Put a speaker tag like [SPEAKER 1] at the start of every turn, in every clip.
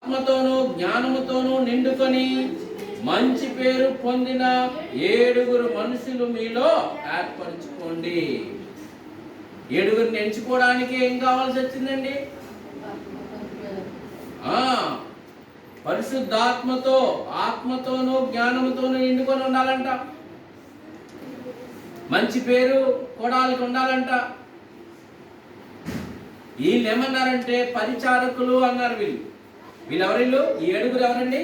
[SPEAKER 1] ఆత్మతోనూ జ్ఞానముతోనూ నిండుకొని మంచి పేరు పొందిన 7 మనుషులు మీలో ఏర్పరచుకోండి. 7 ఎంచుకోవడానికి ఏం కావాల్సి వచ్చిందండి? పరిశుద్ధాత్మతో, ఆత్మతోనూ జ్ఞానముతోనూ నిండుకొని ఉండాలంట. మంచి పేరు కొడాలికి ఉండాలంట. వీళ్ళు ఏమన్నారంటే పరిచారకులు అన్నారు. వీళ్ళు ఎవరిల్లు? ఈ 7 ఎవరండి?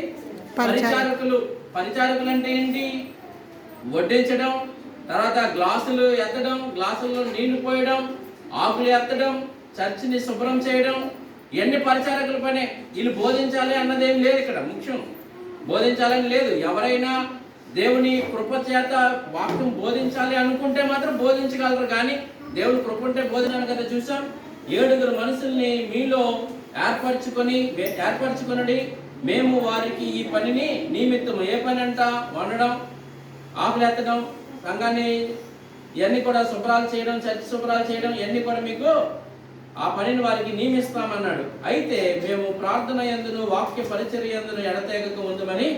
[SPEAKER 1] పరిచారకులు. పరిచారకులు అంటే ఏంటి? వడ్డించడం, తర్వాత గ్లాసులు ఎత్తడం, గ్లాసుల్లో నీళ్లు పోయడం, ఆకులు ఎత్తడం, చర్చిని శుభ్రం చేయడం, ఇవన్నీ పరిచారకుల పనే. వీళ్ళు బోధించాలి అన్నదేం లేదు ఇక్కడ. ముఖ్యం బోధించాలని లేదు. ఎవరైనా దేవుని కృప చేత వాక్యం బోధించాలి అనుకుంటే మాత్రం బోధించగలరు. కానీ దేవుని కృప ఉంటే బోధించాను కదా. చూసాం 7 మనుషుల్ని మీలో ఏర్పరచుకుని మేము వారికి ఈ పనిని నిమిత్తం. ఏ పని అంట? వండడం, ఆకులు ఎత్తడం, సంఘాన్ని ఇవన్నీ కూడా శుభ్రాలు చేయడం, చర్చి శుభ్రాలు చేయడం, ఇవన్నీ కూడా మీకు ఆ పనిని వారికి నియమిస్తామన్నాడు. అయితే మేము ప్రార్థన యందును వాక్య పరిచర్య యందును ఎడతెగక ఉందమని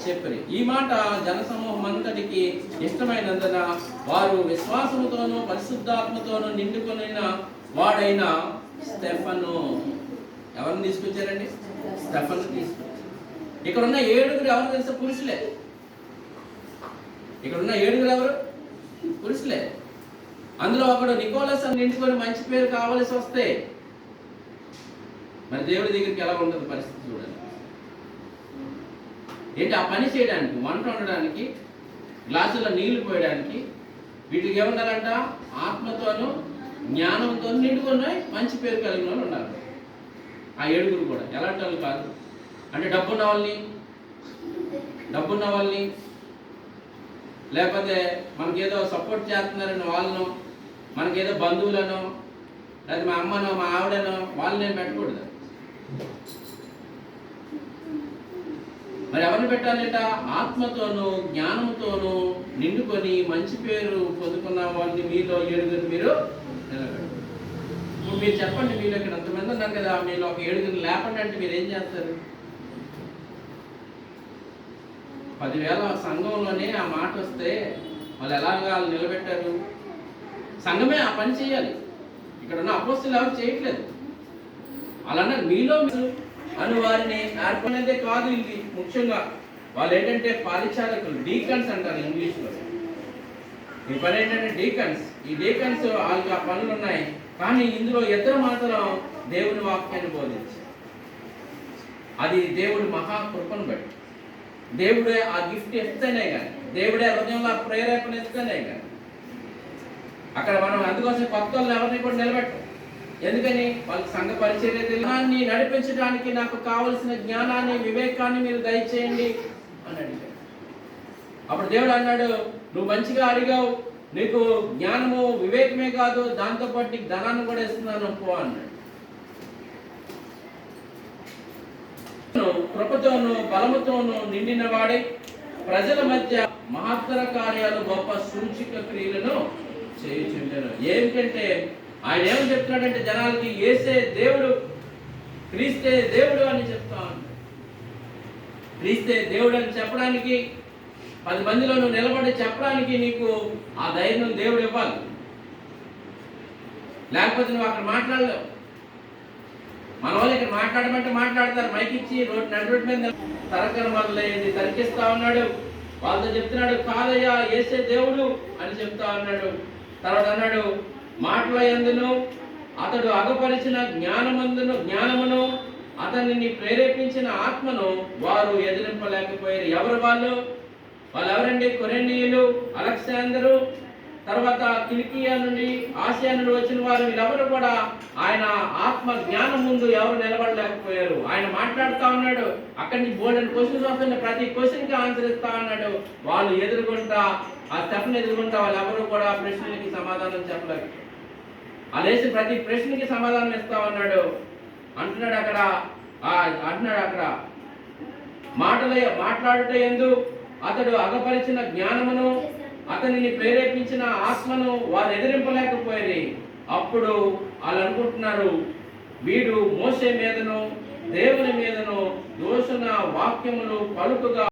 [SPEAKER 1] చెప్పారు. ఈ మాట జనసమూహం అంతటికి ఇష్టమైనందున వారు విశ్వాసముతోనూ పరిశుద్ధాత్మతోనూ నిండుకొనిన వాడైన స్టెఫను. ఎవరిని తీసుకొచ్చారండి? స్టెఫను తీసుకొచ్చారు. ఇక్కడున్న 7 ఎవరు తెలుసా? పురుషులే. ఇక్కడున్న 7 ఎవరు? పురుషులే. అందులో ఒకడు నికోలస్ అని నిండుకొని మంచి పేరు కావలసి వస్తే మరి దేవుడి దగ్గరికి ఎలా ఉంటుంది పరిస్థితి చూడండి. ఏంటి? ఆ పని చేయడానికి, వంట వండడానికి, గ్లాసుల్లో నీళ్లు పోయడానికి, వీటికి ఏముండాలంట? ఆత్మతోనూ జ్ఞానంతో నిండుకొని మంచి పేరు కలిగిన వాళ్ళు ఉండాలి. ఆ 7 కూడా ఎలాంటి వాళ్ళు కాదు. అంటే డబ్బున్న వాళ్ళని, లేకపోతే మనకేదో సపోర్ట్ చేస్తున్నారని వాళ్ళను, మనకేదో బంధువులను, లేదా మా అమ్మనో మా ఆవిడనో వాళ్ళు నేను పెట్టకూడదు. మరి ఎవరిని పెట్టాలంట? ఆత్మతోనూ జ్ఞానంతోనూ నిండుకొని మంచి పేరు పొందుకున్న వాళ్ళని మీలో 7 మీరు నిలబెట్టారు. ఇప్పుడు మీరు చెప్పండి, మీరు ఇక్కడ అంతమంది ఉన్నారు కదా, మీరు ఒక 7 లేపండి అంటే మీరు ఏం చేస్తారు? 10,000 సంఘంలోనే ఆ మాట వస్తే వాళ్ళు ఎలాగా వాళ్ళు నిలబెట్టారు? సంఘమే ఆ పని చేయాలి. ఇక్కడ ఉన్న అపోస్తులు ఎవరు చేయట్లేదు. అలానే మీలో అని వారిని ఏర్పడినదే కాదు. ఇది ముఖ్యంగా వాళ్ళు ఏంటంటే పరిచారకులు, డీకన్స్ అంటారు ఇంగ్లీష్లో. ఈ పని ఏంటంటే డీకన్స్. ఈ డీకన్స్ వాళ్ళకి ఆ పనులు ఉన్నాయి. కానీ ఇందులో 2 మాత్రం దేవుని వాక్యాన్ని బోధించారు. అది దేవుడి మహాకృపను బట్టి, దేవుడే ఆ గిఫ్ట్ ఇస్తేనే కానీ, దేవుడే హృదయంలో ఆ ప్రేరేపణ ఇస్తేనే కానీ. అక్కడ మనం అందుకోసం కొత్త వాళ్ళు ఎవరిని కూడా నిలబెట్టాం. ఎందుకని? వాళ్ళకి సంఘ పరిచర్యాన్ని నడిపించడానికి నాకు కావలసిన జ్ఞానాన్ని, వివేకాన్ని మీరు దయచేయండి అని అడిగాడు. అప్పుడు దేవుడు అన్నాడు, నువ్వు మంచిగా అడిగావు, నీకు జ్ఞానము వివేకమే కాదు, దాంతోపాటు నీకు ధనాన్ని కూడా ఇస్తున్నాను పో అన్నాడు. కృపతోనూ బలముతోనూ నిండిన వాడి ప్రజల మధ్య మహత్తర కార్యాలు, గొప్ప సూచిక క్రియలను చేయుచుండెను. ఏమిటంటే ఆయన ఏమని చెప్తున్నాడంటే జనాలకి యేసే దేవుడు, క్రీస్తే దేవుడు అని చెప్తా ఉన్నాడు. క్రీస్తే దేవుడు అని చెప్పడానికి, 10 మందిలో నువ్వు నిలబడి చెప్పడానికి నీకు ఆ ధైర్యం దేవుడు ఇవ్వాలి. లేకపోతే నువ్వు అక్కడ మాట్లాడలేవు. మన వాళ్ళు ఇక్కడ మాట్లాడమంటే మాట్లాడతారు, మైక్ ఇచ్చి రోడ్డు మీద తరకర మొదలైంది తరికిస్తా ఉన్నాడు. వాళ్ళతో చెప్తున్నాడు, కాదయ్యా యేసే దేవుడు అని చెప్తా ఉన్నాడు. తర్వాత అన్నాడు, మాటల యందును అతడు అగపరిచిన జ్ఞానమును అతనిని ప్రేరేపించిన ఆత్మను వారు ఎదిరింపలేకపోయారు. ఎవరు వాళ్ళు ఎవరండి? కొరెనీయులు, అలెగ్జాండరు, తర్వాత కిలికియా నుండి, ఆసియా నుండి వచ్చిన వారు. వీళ్ళెవరు కూడా ఆయన ఆత్మ జ్ఞానం ముందు ఎవరు నిలబడలేకపోయారు. ఆయన మాట్లాడుతూ ఉన్నాడు, అక్కడి నుంచి బోల్డెన్ క్వశ్చన్స్ వస్తుంది, ప్రతి క్వశ్చన్కి ఆన్సర్ ఇస్తా ఉన్నాడు. వాళ్ళు ఎదుర్కొంటా, ఆ స్టెఫ్ని ఎదుర్కొంటా వాళ్ళు ఎవరు కూడా ప్రశ్నలకి సమాధానం చెప్పలేరు. వాళ్ళు వేసి ప్రతి ప్రశ్నకి సమాధానం ఇస్తా ఉన్నాడు. అంటున్నాడు అక్కడ మాట్లాడుట యందు అతడు అగపరిచిన జ్ఞానమును అతనిని ప్రేరేపించిన ఆత్మను వారు ఎదిరింపలేకపోయారు. అప్పుడు వాళ్ళు అనుకుంటున్నారు, వీడు మోసే మీదను దేవుని మీదను తరచున వాక్యములు పలుకుగా